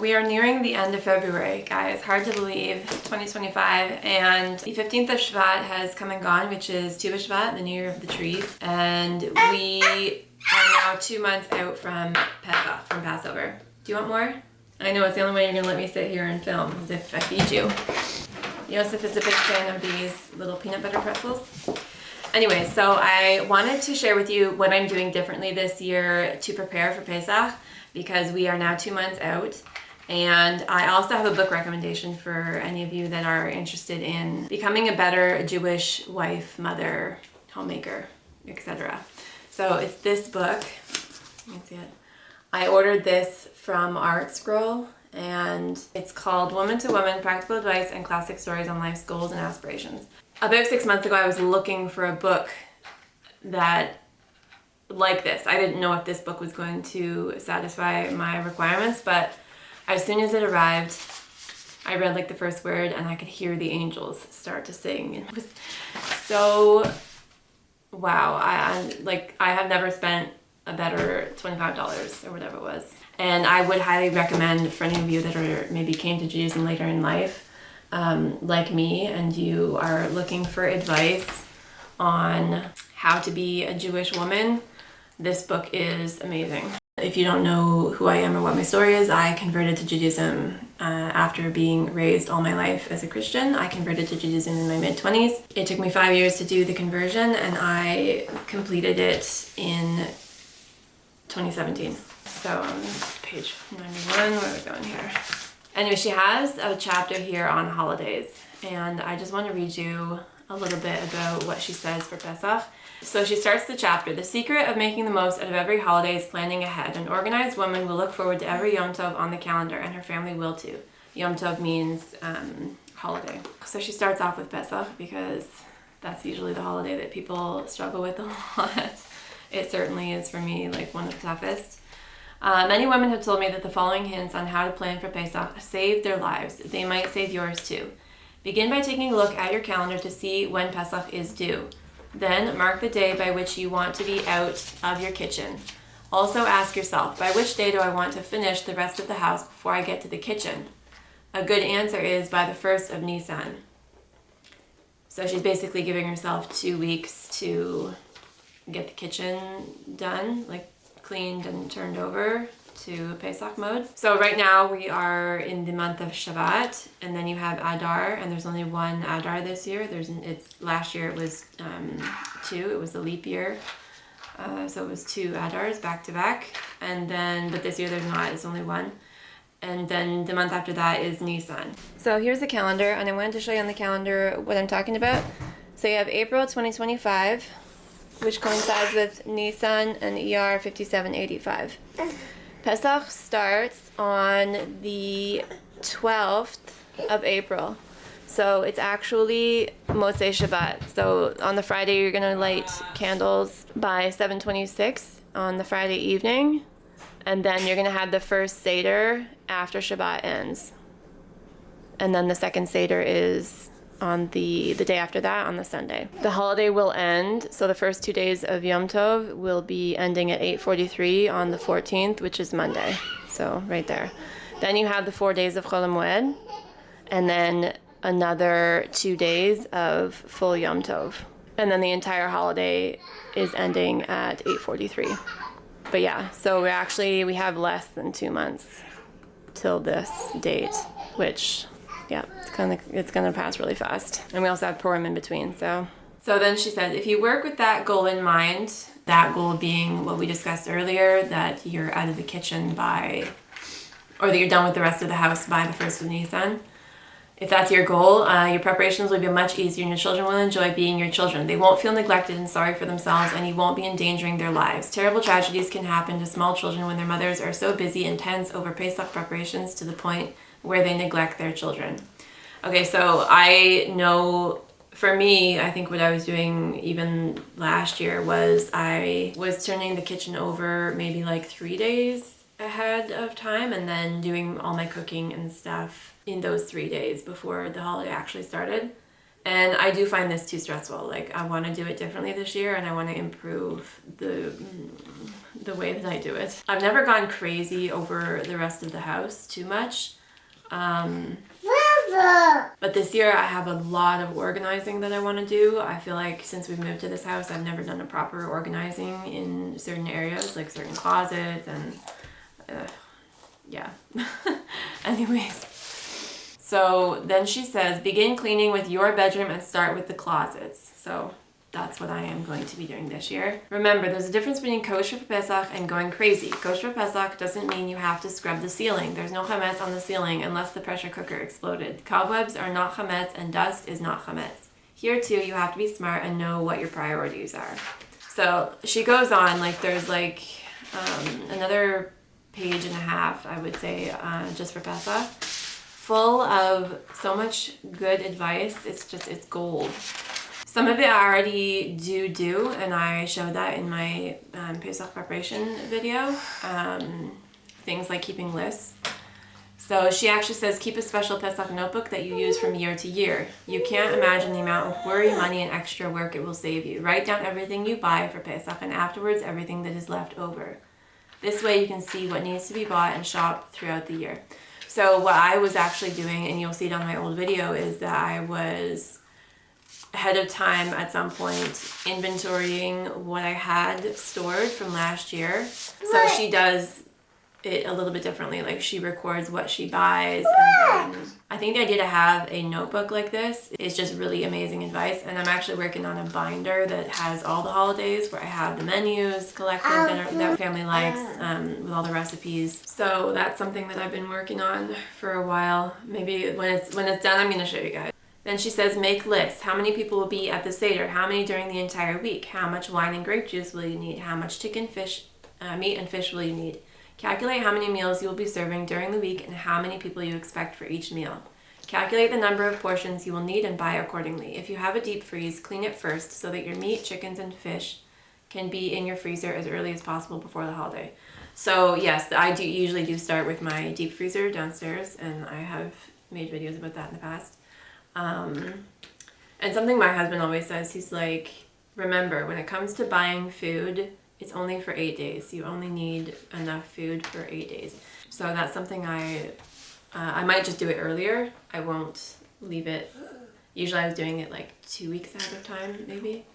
We are nearing the end of February, guys. Hard to believe, 2025, and the 15th of Shvat has come and gone, which is Tu B'Shvat, the New Year of the Trees, and we are now 2 months out from Pesach, from Passover. Do you want more? I know it's the only way you're gonna let me sit here and film, is if I feed you. Yosef is a big fan of these little peanut butter pretzels. Anyway, so I wanted to share with you what I'm doing differently this year to prepare for Pesach, because we are now 2 months out. And I also have a book recommendation for any of you that are interested in becoming a better Jewish wife, mother, homemaker, etc. So it's this book. You can see it. I ordered this from Art Scroll, and it's called Woman to Woman: Practical Advice and Classic Stories on Life's Goals and Aspirations. About 6 months ago, I was looking for a book that like this. I didn't know if this book was going to satisfy my requirements, but as soon as it arrived, I read like the first word and I could hear the angels start to sing. It was so, wow. I have never spent a better $25 or whatever it was. And I would highly recommend for any of you that are maybe came to Judaism later in life, like me, and you are looking for advice on how to be a Jewish woman, this book is amazing. If you don't know who I am or what my story is, I converted to Judaism after being raised all my life as a Christian. I converted to Judaism in my mid-20s. It took me 5 years to do the conversion, and I completed it in 2017. So page 91, where are we going here? Anyway, she has a chapter here on holidays, and I just want to read you a little bit about what she says for Pesach. So she starts the chapter. The secret of making the most out of every holiday is planning ahead. An organized woman will look forward to every Yom Tov on the calendar, and her family will too. Yom Tov means holiday. So she starts off with Pesach because that's usually the holiday that people struggle with a lot. It certainly is for me, like one of the toughest. Many women have told me that the following hints on how to plan for Pesach saved their lives. They might save yours too. Begin by taking a look at your calendar to see when Pesach is due. Then mark the day by which you want to be out of your kitchen. Also ask yourself, by which day do I want to finish the rest of the house before I get to the kitchen? A good answer is by the 1st of Nisan. So she's basically giving herself 2 weeks to get the kitchen done, like cleaned and turned over to Pesach mode. So right now we are in the month of Shavat, and then you have Adar, and there's only one Adar this year. Last year it was 2. It was a leap year, so it was 2 Adars back to back. But this year there's not. It's only one. And then the month after that is Nisan. So here's the calendar, and I wanted to show you on the calendar what I'm talking about. So you have April 2025, which coincides with Nisan and ER 5785. Pesach starts on the 12th of April. So it's actually Motzei Shabbat. So on the Friday, you're going to light candles by 7:26 on the Friday evening. And then you're going to have the first Seder after Shabbat ends. And then the second Seder is on the day after that, on the Sunday. The holiday will end, so the first 2 days of Yom Tov will be ending at 8:43 on the 14th, which is Monday. So right there. Then you have the 4 days of Chol HaMoed, and then another 2 days of full Yom Tov. And then the entire holiday is ending at 8:43. But yeah, so we have less than 2 months till this date, which, yeah, it's gonna pass really fast. And we also have Purim in between, so. So then she says, if you work with that goal in mind, that goal being what we discussed earlier, that you're out of the kitchen or that you're done with the rest of the house by the 1st of Nisan. If that's your goal, your preparations will be much easier, and your children will enjoy being your children. They won't feel neglected and sorry for themselves, and you won't be endangering their lives. Terrible tragedies can happen to small children when their mothers are so busy and tense over Pesach preparations to the point where they neglect their children. Okay, so I know for me, I think what I was doing even last year was I was turning the kitchen over maybe like 3 days ahead of time, and then doing all my cooking and stuff in those 3 days before the holiday actually started. And I do find this too stressful. Like, I want to do it differently this year, and I want to improve the way that I do it. I've never gone crazy over the rest of the house too much. But this year I have a lot of organizing that I want to do. I feel like since we've moved to this house, I've never done a proper organizing in certain areas, like certain closets and yeah. Anyways. So then she says, begin cleaning with your bedroom and start with the closets. So that's what I am going to be doing this year. Remember, there's a difference between kosher for Pesach and going crazy. Kosher for Pesach doesn't mean you have to scrub the ceiling. There's no chametz on the ceiling unless the pressure cooker exploded. Cobwebs are not chametz and dust is not chametz. Here too, you have to be smart and know what your priorities are. So she goes on, like there's like another page and a half, I would say, just for Pesach, full of so much good advice. It's gold. Some of it I already do, and I showed that in my Pesach preparation video. Things like keeping lists. So she actually says, keep a special Pesach notebook that you use from year to year. You can't imagine the amount of worry, money, and extra work it will save you. Write down everything you buy for Pesach, and afterwards everything that is left over. This way you can see what needs to be bought and shop throughout the year. So what I was actually doing, and you'll see it on my old video, is that I was ahead of time at some point inventorying what I had stored from last year. So she does it a little bit differently. Like, she records what she buys, and then I think the idea to have a notebook like this is just really amazing advice. And I'm actually working on a binder that has all the holidays, where I have the menus collected that family likes, with all the recipes. So that's something that I've been working on for a while. Maybe when it's done, I'm going to show you guys. Then she says, make lists. How many people will be at the Seder? How many during the entire week? How much wine and grape juice will you need? How much chicken, fish, meat and fish will you need? Calculate how many meals you will be serving during the week and how many people you expect for each meal. Calculate the number of portions you will need and buy accordingly. If you have a deep freeze, clean it first so that your meat, chickens, and fish can be in your freezer as early as possible before the holiday. So yes, I usually do start with my deep freezer downstairs, and I have made videos about that in the past. And something my husband always says, he's like, remember, when it comes to buying food, it's only for 8 days. You only need enough food for 8 days. So that's something I might just do it earlier. I won't leave it. Usually I was doing it like 2 weeks ahead of time, maybe.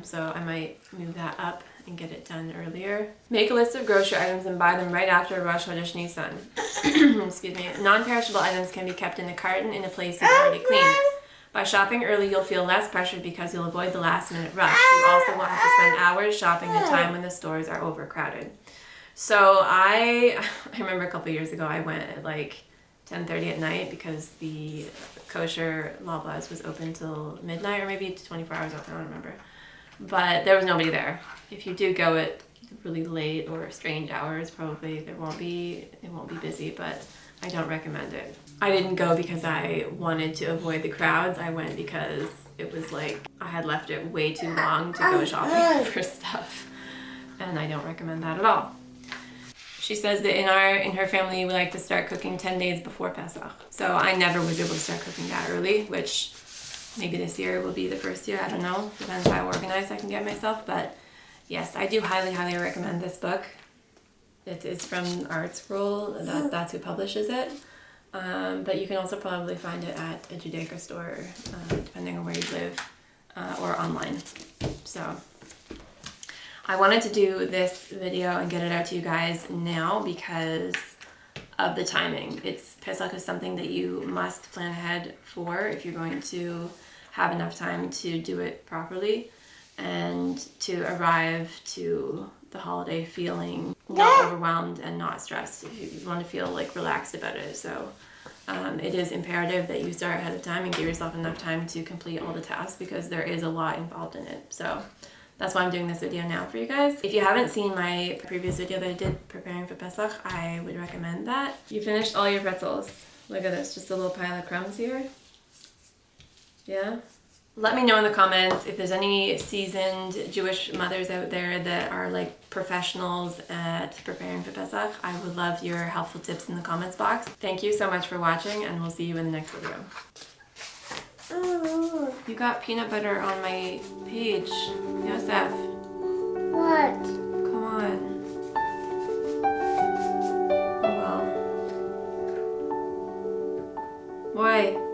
So I might move that up and get it done earlier. Make a list of grocery items and buy them right after Rosh Chodesh Nisan. Excuse me. Non-perishable items can be kept in a carton in a place you've already cleaned. By shopping early, you'll feel less pressured because you'll avoid the last-minute rush. You also won't have to spend hours shopping at a time when the stores are overcrowded. So I remember a couple years ago, I went at like 10:30 at night because the kosher Loblaws was open till midnight, or maybe 24 hours open, I don't remember. But there was nobody there. If you do go at really late or strange hours, probably it won't be busy, but I don't recommend it. I didn't go because I wanted to avoid the crowds. I went because it was like I had left it way too long to go shopping for stuff, and I don't recommend that at all. She says that in her family, we like to start cooking 10 days before Pesach. So I never was able to start cooking that early, which maybe this year will be the first year. I don't know. Depends how organized I can get myself. But yes, I do highly, highly recommend this book. It is from Art Scroll. That's who publishes it. But you can also probably find it at a Judaica store, depending on where you live, or online. So I wanted to do this video and get it out to you guys now because of the timing. Pesach is something that you must plan ahead for if you're going to have enough time to do it properly and to arrive to the holiday feeling not overwhelmed and not stressed. You want to feel like relaxed about it. So it is imperative that you start ahead of time and give yourself enough time to complete all the tasks because there is a lot involved in it. So that's why I'm doing this video now for you guys. If you haven't seen my previous video that I did preparing for Pesach, I would recommend that. You finished all your pretzels. Look at this, just a little pile of crumbs here. Yeah? Let me know in the comments if there's any seasoned Jewish mothers out there that are like professionals at preparing for Pesach. I would love your helpful tips in the comments box. Thank you so much for watching, and we'll see you in the next video. You got peanut butter on my page. Yosef. What? Come on. Oh well. Why?